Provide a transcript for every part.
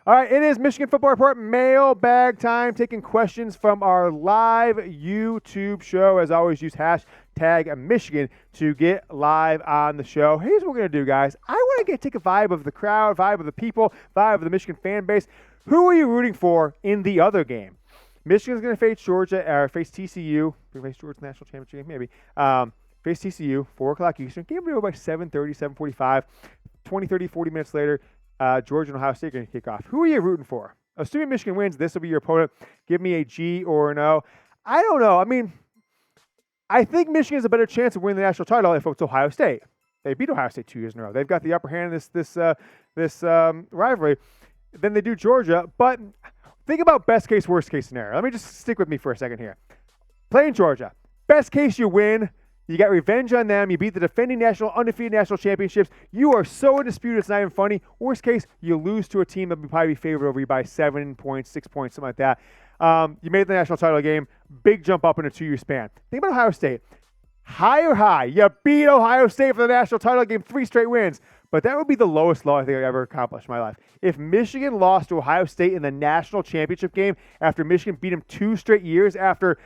All right, it is Michigan Football Report mailbag time, taking questions from our live YouTube show. As always, use hashtag Michigan to get live on the show. Here's what we're going to do, guys. I want to take a vibe of the crowd, vibe of the people, vibe of the Michigan fan base. Who are you rooting for in the other game? Michigan's going to face Georgia, or face TCU. Face Georgia national championship game, maybe. Face TCU, 4 o'clock Eastern. Game will be over by 7:30, 7:45. 20, 30, 40 minutes later, Georgia and Ohio State are going to kick off. Who are you rooting for? Assuming Michigan wins, this will be your opponent. Give me a G or an O. I don't know. I mean, I think Michigan has a better chance of winning the national title if it's Ohio State. They beat Ohio State 2 years in a row. They've got the upper hand in this rivalry than they do Georgia. But think about best case, worst case scenario. Let me just stick with me for a second here. Playing Georgia. Best case, you win. You got revenge on them. You beat the defending undefeated national championships. You are so undisputed, it's not even funny. Worst case, you lose to a team that would probably be favored over you by 7 points, 6 points, something like that. You made the national title game. Big jump up in a 2-year span. Think about Ohio State. High or high. You beat Ohio State for the national title game, 3 straight wins. But that would be the lowest low I think I've ever accomplished in my life. If Michigan lost to Ohio State in the national championship game after Michigan beat them 2 straight years after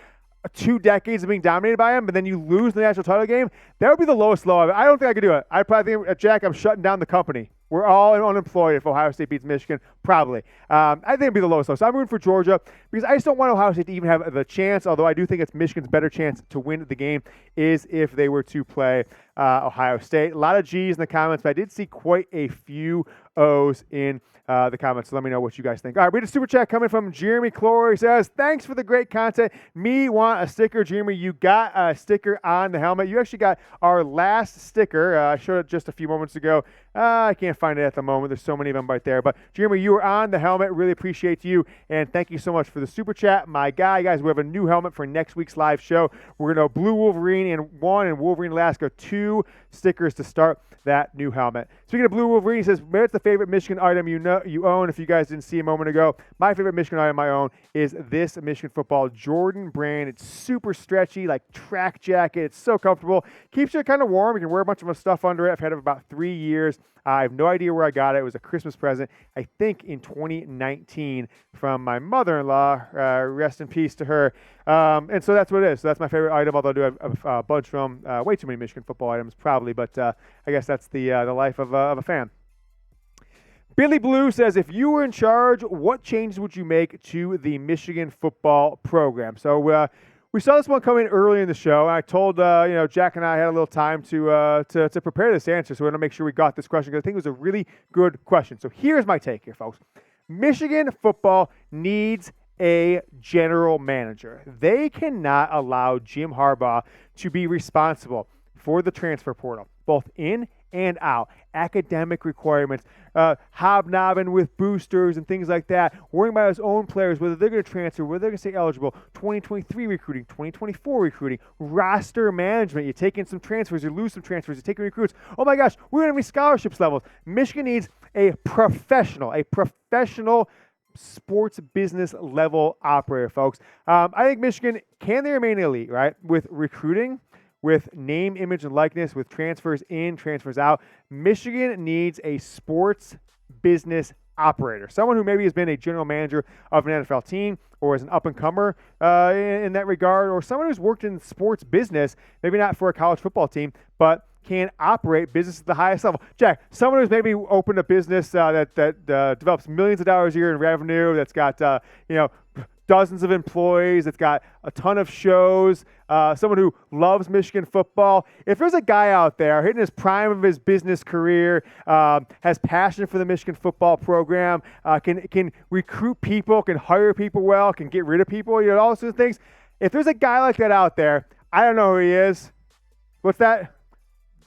2 decades of being dominated by him, but then you lose the national title game, that would be the lowest low. I don't think I could do it. I'd probably think, Jack, I'm shutting down the company. We're all unemployed if Ohio State beats Michigan, probably. I think it'd be the lowest low. So I'm rooting for Georgia because I just don't want Ohio State to even have the chance, although I do think it's Michigan's better chance to win the game is if they were to play Ohio State. A lot of G's in the comments, but I did see quite a few O's in the comments. So let me know what you guys think. All right, we had a super chat coming from Jeremy Clory. He says, thanks for the great content. Me want a sticker. Jeremy, you got a sticker on the helmet. You actually got our last sticker. I showed it just a few moments ago. I can't find it at the moment. There's so many of them right there. But Jeremy, you were on the helmet. Really appreciate you. And thank you so much for the super chat. My guy, guys, we have a new helmet for next week's live show. We're going to Blue Wolverine in 1 and Wolverine Alaska 2 stickers to start that new helmet. Speaking of Blue Wolverine, he says, where's the favorite Michigan item you own? If you guys didn't see a moment ago, my favorite Michigan item I own is this Michigan football Jordan brand. It's super stretchy, like track jacket. It's so comfortable. Keeps you kind of warm. You can wear a bunch of stuff under it. I've had it for about 3 years. I have no idea where I got it. It was a Christmas present, I think in 2019 from my mother-in-law. Rest in peace to her. And so that's what it is. So that's my favorite item, although I do have a bunch from way too many Michigan football items probably, but I guess that's the life of a fan. Billy Blue says, if you were in charge, what changes would you make to the Michigan football program? So we saw this one coming early in the show. I told Jack and I had a little time to prepare this answer, so we want to make sure we got this question because I think it was a really good question. So here's my take here, folks. Michigan football needs a general manager. They cannot allow Jim Harbaugh to be responsible for the transfer portal, both in and out, academic requirements, hobnobbing with boosters and things like that, worrying about his own players, whether they're going to transfer, whether they're going to stay eligible, 2023 recruiting, 2024 recruiting, roster management. You take in some transfers, you lose some transfers, you take in recruits. Oh my gosh, we're going to be scholarships levels. Michigan needs a professional sports business level operator, folks. I think Michigan, can they remain elite, right? With recruiting, with name, image, and likeness, with transfers in, transfers out. Michigan needs a sports business operator, someone who maybe has been a general manager of an NFL team or is an up-and-comer in that regard, or someone who's worked in sports business, maybe not for a college football team, but can operate business at the highest level. Jack, someone who's maybe opened a business that develops millions of dollars a year in revenue, that's got dozens of employees, it's got a ton of shows, someone who loves Michigan football. If there's a guy out there hitting his prime of his business career, has passion for the Michigan football program, can recruit people, can hire people well, can get rid of people, all sorts of things. If there's a guy like that out there, I don't know who he is. What's that?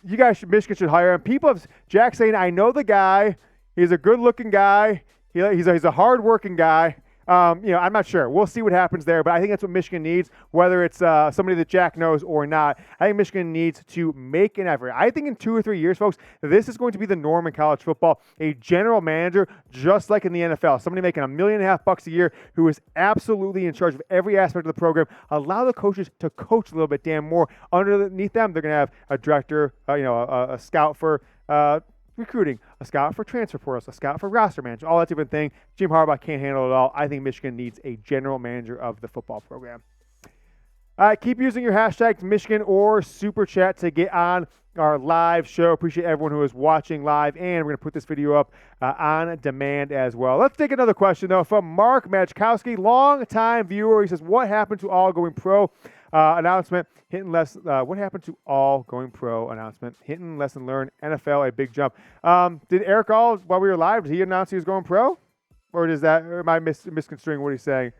You guys, Michigan should hire him. People have, Jack saying, I know the guy. He's a good-looking guy. He's a hard-working guy. I'm not sure. We'll see what happens there, but I think that's what Michigan needs, whether it's somebody that Jack knows or not. I think Michigan needs to make an effort. I think in 2 or 3 years, folks, this is going to be the norm in college football. A general manager, just like in the NFL, somebody making $1.5 million a year who is absolutely in charge of every aspect of the program. Allow the coaches to coach a little bit damn more. Underneath them, they're going to have a director, a scout for recruiting, a scout for transfer portals, a scout for roster management, all that different thing. Jim Harbaugh can't handle it all. I think Michigan needs a general manager of the football program. All right, keep using your hashtags Michigan or Super Chat to get on our live show. Appreciate everyone who is watching live, and we're going to put this video up on demand as well. Let's take another question, though, from Mark Matchkowski, long-time viewer. He says, what happened to All Going Pro announcement? What happened to All Going Pro announcement? Hinton, lesson learned, NFL, a big jump. Did Erick All, while we were live, did he announce he was going pro? Or am I misconstruing what he's saying?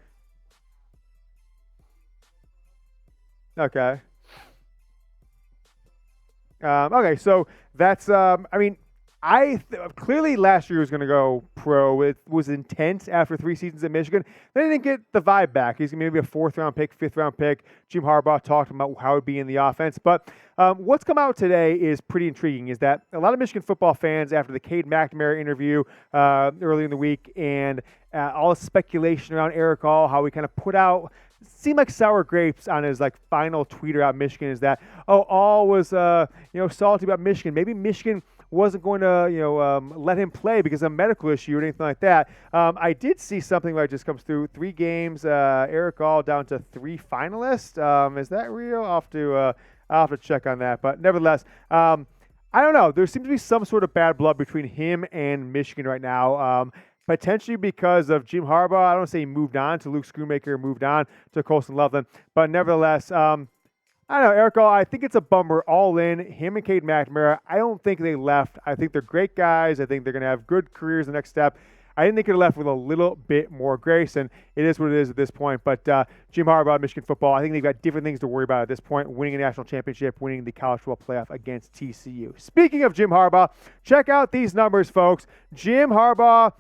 Okay. Okay, so that's, clearly last year was going to go pro. It was intense after 3 seasons at Michigan. Then he didn't get the vibe back. He's going to be a 4th-round pick, 5th-round pick. Jim Harbaugh talked about how it would be in the offense. But what's come out today is pretty intriguing, is that a lot of Michigan football fans, after the Cade McNamara interview early in the week and all the speculation around Erick All, how he kind of put out seemed like sour grapes on his final tweet about Michigan, is that All was salty about Michigan. Maybe Michigan wasn't going to let him play because of a medical issue or anything like that. I did see something where it just comes through 3 games. Erick All down to 3 finalists. Is that real? I'll have to check on that. But nevertheless, I don't know. There seems to be some sort of bad blood between him and Michigan right now. Potentially because of Jim Harbaugh. I don't want to say he moved on to Luke Schoonmaker, moved on to Colson Loveland. But nevertheless, I don't know, Erick All, I think it's a bummer all in. Him and Cade McNamara, I don't think they left. I think they're great guys. I think they're going to have good careers the next step. I didn't think they left with a little bit more grace, and it is what it is at this point. But Jim Harbaugh, Michigan football, I think they've got different things to worry about at this point, winning a national championship, winning the college football playoff against TCU. Speaking of Jim Harbaugh, check out these numbers, folks. Jim Harbaugh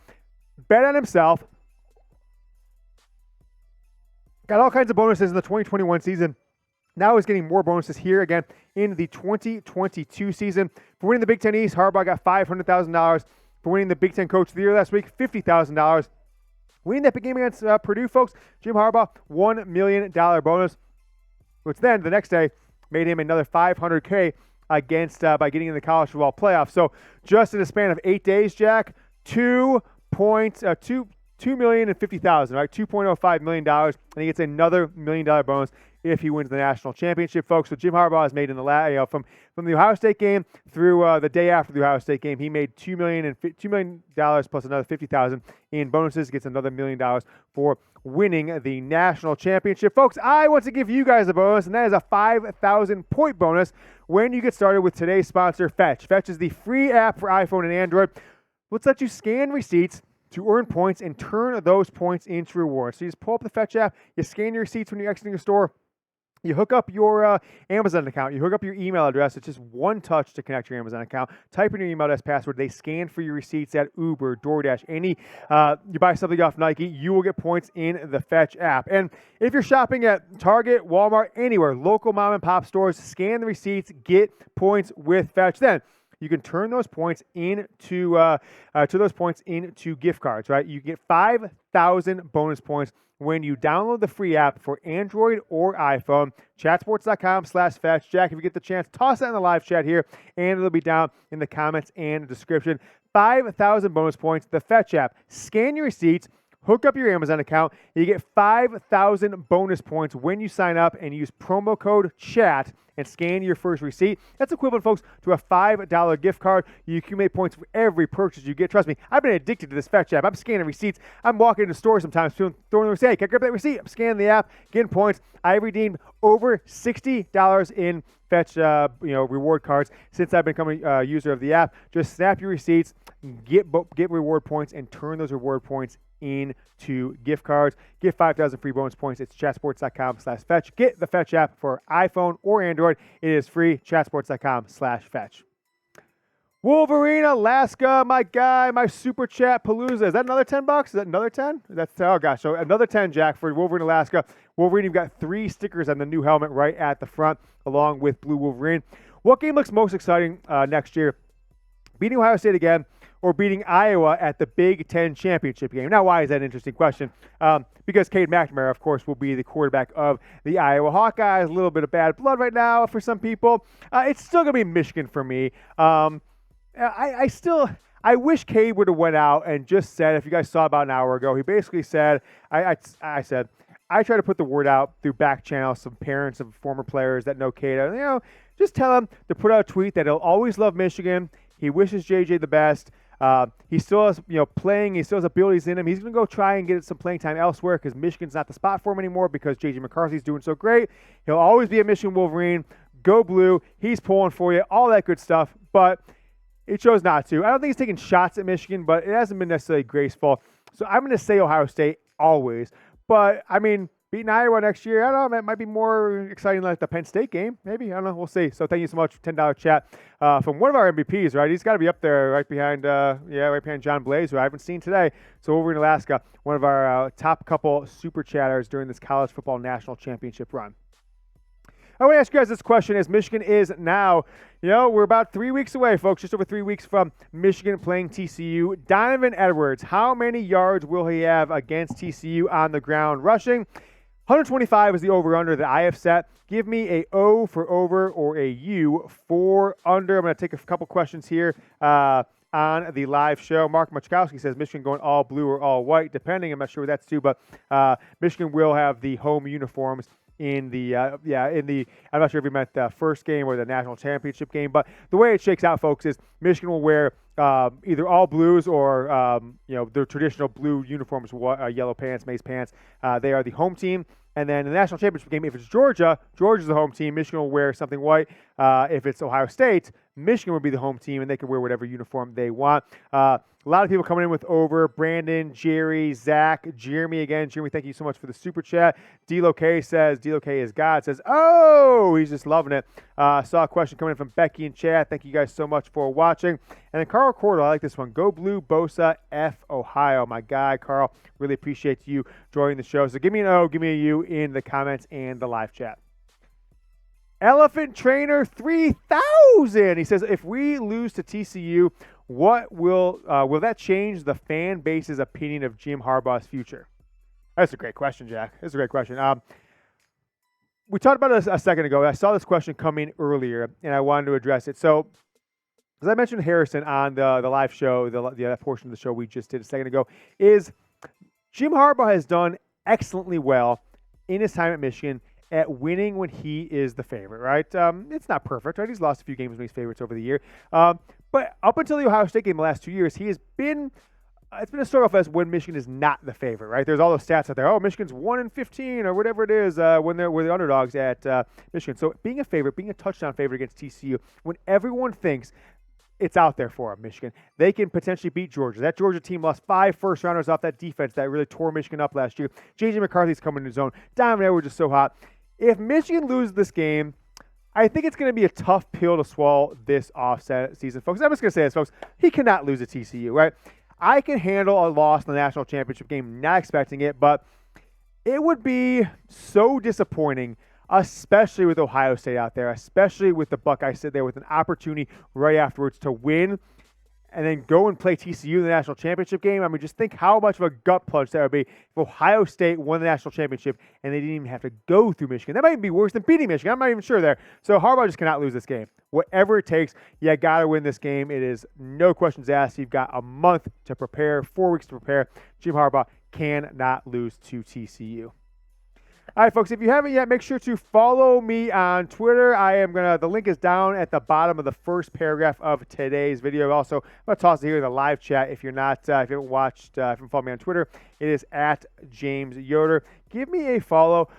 bet on himself. Got all kinds of bonuses in the 2021 season. Now he's getting more bonuses here again in the 2022 season. For winning the Big Ten East, Harbaugh got $500,000. For winning the Big Ten Coach of the Year last week, $50,000. Winning that big game against Purdue, folks, Jim Harbaugh, $1 million bonus, which then the next day made him another $500K against by getting in the college football playoff. So just in a span of 8 days, Jack, $2,050,000, right? $2.05 million, and he gets another $1 million bonus if he wins the national championship, folks. So Jim Harbaugh has made in the from the Ohio State game through the day after the Ohio State game, he made $2 million plus another $50,000 in bonuses. Gets another $1 million for winning the national championship, folks. I want to give you guys a bonus, and that is a 5,000 point bonus when you get started with today's sponsor, Fetch. Fetch is the free app for iPhone and Android. Let's let you scan receipts to earn points and turn those points into rewards. So you just pull up the Fetch app, you scan your receipts when you're exiting a store, you hook up your Amazon account, you hook up your email address. It's just one touch to connect your Amazon account. Type in your email address password. They scan for your receipts at Uber, DoorDash, you buy something off Nike, you will get points in the Fetch app. And if you're shopping at Target, Walmart, anywhere, local mom and pop stores, scan the receipts, get points with Fetch. Then you can turn those points into gift cards, right? You get 5,000 bonus points when you download the free app for Android or iPhone. Chatsports.com/Fetch. Jack, if you get the chance, toss that in the live chat here, and it'll be down in the comments and description. 5,000 bonus points. The Fetch app. Scan your receipts. Hook up your Amazon account. And you get 5,000 bonus points when you sign up and use promo code CHAT and scan your first receipt. That's equivalent, folks, to a $5 gift card. You accumulate points for every purchase you get. Trust me, I've been addicted to this Fetch app. I'm scanning receipts. I'm walking into stores sometimes, throwing the receipt. Hey, can I grab that receipt? I'm scanning the app, getting points. I redeemed over $60 in Fetch reward cards since I've become a user of the app. Just snap your receipts, get reward points, and turn those reward points into gift cards. Get 5,000 free bonus points. It's chatsports.com/Fetch. Get the Fetch app for iPhone or Android. It is free. Chatsports.com/Fetch. Wolverine, Alaska, my guy, my super chat palooza. Is that another $10? Is that another 10? Oh gosh, so another 10, Jack, for Wolverine, Alaska. Wolverine, you've got 3 stickers on the new helmet right at the front, along with Blue Wolverine. What game looks most exciting next year? Beating Ohio State again, or beating Iowa at the Big Ten championship game? Now, why is that an interesting question? Because Cade McNamara, of course, will be the quarterback of the Iowa Hawkeyes. A little bit of bad blood right now for some people. It's still going to be Michigan for me. I wish Cade would have went out and just said, if you guys saw about an hour ago, he basically said, I said, I try to put the word out through back channels, some parents of former players that know Cade. Just tell him to put out a tweet that he'll always love Michigan. He wishes JJ the best. He still has, playing. He still has abilities in him. He's going to go try and get some playing time elsewhere because Michigan's not the spot for him anymore because JJ McCarthy's doing so great. He'll always be a Michigan Wolverine. Go blue. He's pulling for you. All that good stuff. But he chose not to. I don't think he's taking shots at Michigan, but it hasn't been necessarily graceful. So I'm going to say Ohio State always. But, beating Iowa next year, I don't know, it might be more exciting like the Penn State game. Maybe. I don't know. We'll see. So thank you so much for $10 chat from one of our MVPs, right? He's got to be up there right behind John Blaze, who I haven't seen today. So over in Alaska, one of our top couple super chatters during this college football national championship run. I want to ask you guys this question as Michigan is now, we're about 3 weeks away, folks, just over 3 weeks from Michigan playing TCU. Donovan Edwards, how many yards will he have against TCU on the ground rushing? 125 is the over-under that I have set. Give me a O for over or a U for under. I'm going to take a couple questions here on the live show. Mark Machkowski says Michigan going all blue or all white, depending. I'm not sure what that's to, but Michigan will have the home uniforms in the I'm not sure if he meant the first game or the national championship game, but the way it shakes out, folks, is Michigan will wear either all blues or their traditional blue uniforms, yellow pants, maize pants. They are the home team. And then in the national championship game, if it's Georgia's the home team. Michigan will wear something white. If it's Ohio State, Michigan will be the home team, and they can wear whatever uniform they want. A lot of people coming in with over. Brandon, Jerry, Zach, Jeremy again. Jeremy, thank you so much for the super chat. D-Lo K says, D-Lo K is God, says, oh, he's just loving it. Saw a question coming in from Becky in chat. Thank you guys so much for watching. And then Carl Cordell, I like this one. Go Blue, Bosa, F, Ohio. My guy, Carl, really appreciate you joining the show. So give me an O, give me a U in the comments and the live chat. Elephant Trainer 3000. He says, if we lose to TCU, what will that change the fan base's opinion of Jim Harbaugh's future? That's a great question, Jack. That's a great question. We talked about it a second ago. I saw this question come in earlier, and I wanted to address it. So, as I mentioned Harrison on the live show, the portion of the show we just did a second ago, is Jim Harbaugh has done excellently well in his time at Michigan at winning when he is the favorite, right? It's not perfect, right? He's lost a few games when he's favorites over the year. But up until the Ohio State game the last 2 years, he has been it's been a struggle fest when Michigan is not the favorite, right? There's all those stats out there. Oh, Michigan's 1-15 or whatever it is when we're the underdogs at Michigan. So being a favorite, being a touchdown favorite against TCU, when everyone thinks it's out there for them, Michigan, they can potentially beat Georgia. That Georgia team lost 5 first-rounders off that defense that really tore Michigan up last year. J.J. McCarthy's coming in his own. Donovan Edwards is so hot. If Michigan loses this game, I think it's going to be a tough pill to swallow this off-season, folks. I'm just going to say this, folks. He cannot lose at TCU, right? I can handle a loss in the national championship game, not expecting it, but it would be so disappointing, especially with Ohio State out there, especially with the Buckeyes sit there with an opportunity right afterwards to win and then go and play TCU in the national championship game. I mean, just think how much of a gut punch that would be if Ohio State won the national championship and they didn't even have to go through Michigan. That might even be worse than beating Michigan. I'm not even sure there. So Harbaugh just cannot lose this game. Whatever it takes, you got to win this game. It is no questions asked. You've got a month to prepare, 4 weeks to prepare. Jim Harbaugh cannot lose to TCU. All right, folks, if you haven't yet, make sure to follow me on Twitter. The link is down at the bottom of the first paragraph of today's video. Also, I'm going to toss it here in the live chat. If you haven't watched, if you haven't followed me on Twitter, it is at James Yoder. Give me a follow.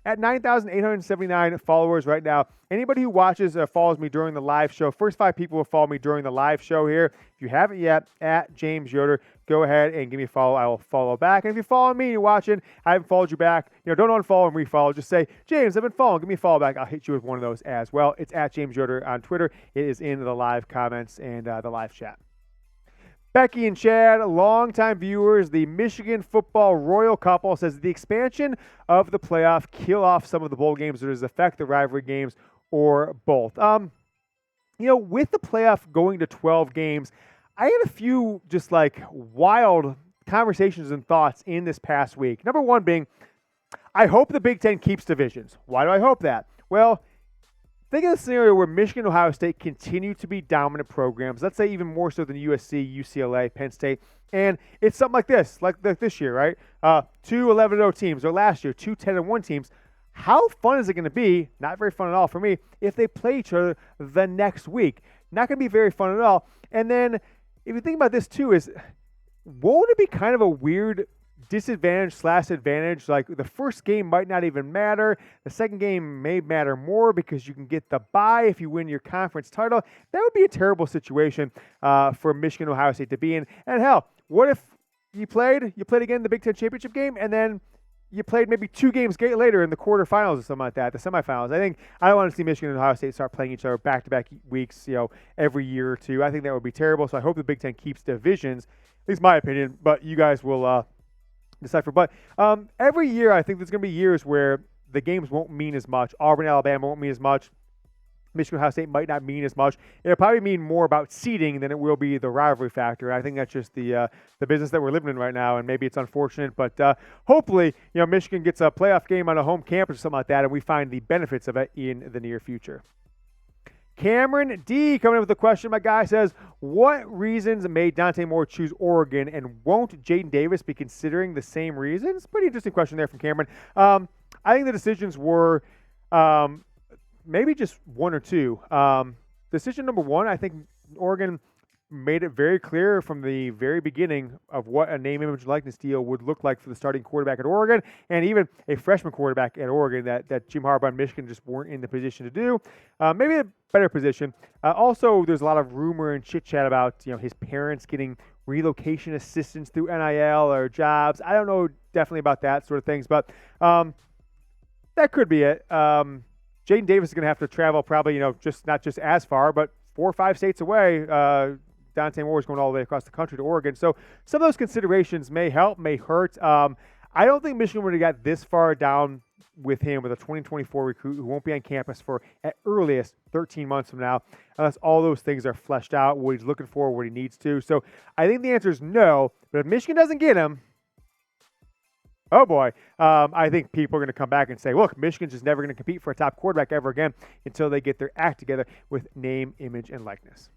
At 9,879 followers right now. Anybody who watches or follows me during the live show, first 5 people will follow me during the live show here. If you haven't yet, at James Yoder, go ahead and give me a follow. I will follow back. And if you follow me and you're watching, I haven't followed you back, don't unfollow and refollow. Just say, James, I've been following. Give me a follow back. I'll hit you with one of those as well. It's at James Yoder on Twitter. It is in the live comments and the live chat. Becky and Chad, longtime viewers, the Michigan football royal couple says the expansion of the playoff kill off some of the bowl games or does it affect the rivalry games or both? With the playoff going to 12 games, I had a few just like wild conversations and thoughts in this past week. Number one being, I hope the Big Ten keeps divisions. Why do I hope that? Well, think of the scenario where Michigan and Ohio State continue to be dominant programs, let's say even more so than USC, UCLA, Penn State, and it's something like this, like this year, right? 2 11-0 teams, or last year, 2 10-1 teams. How fun is it going to be? Not very fun at all for me if they play each other the next week. Not going to be very fun at all. And then if you think about this too, won't it be kind of a weird disadvantage/advantage? Like the first game might not even matter. The second game may matter more because you can get the bye if you win your conference title. That would be a terrible situation for Michigan and Ohio State to be in. And hell, what if you played again in the Big Ten championship game, and then you played maybe 2 games later in the quarterfinals or something like that, the semifinals. I don't want to see Michigan and Ohio State start playing each other back-to-back weeks, every year or two. I think that would be terrible. So I hope the Big Ten keeps divisions, at least my opinion. But you guys will decipher. But every year, I think there's going to be years where the games won't mean as much. Auburn, Alabama won't mean as much. Michigan, Ohio State might not mean as much. It'll probably mean more about seeding than it will be the rivalry factor. I think that's just the business that we're living in right now, and maybe it's unfortunate, but hopefully, Michigan gets a playoff game on a home campus or something like that, and we find the benefits of it in the near future. Cameron D. coming up with a question. My guy says, what reasons made Dante Moore choose Oregon, and won't Jayden Davis be considering the same reasons? Pretty interesting question there from Cameron. I think the decisions were maybe just one or two. Decision number one, I think Oregon made it very clear from the very beginning of what a name, image, likeness deal would look like for the starting quarterback at Oregon, and even a freshman quarterback at Oregon that Jim Harbaugh and Michigan just weren't in the position to do. Maybe a better position. Also, there's a lot of rumor and chit-chat about his parents getting relocation assistance through NIL or jobs. I don't know definitely about that sort of things, but that could be it. Jayden Davis is going to have to travel probably, just not just as far, but 4 or 5 states away. Dante Moore is going all the way across the country to Oregon. So some of those considerations may help, may hurt. I don't think Michigan would have got this far down with him, with a 2024 recruit who won't be on campus for at earliest 13 months from now, unless all those things are fleshed out, what he's looking for, what he needs to. So I think the answer is no. But if Michigan doesn't get him, oh boy, I think people are going to come back and say, look, Michigan's just never going to compete for a top quarterback ever again until they get their act together with name, image, and likeness.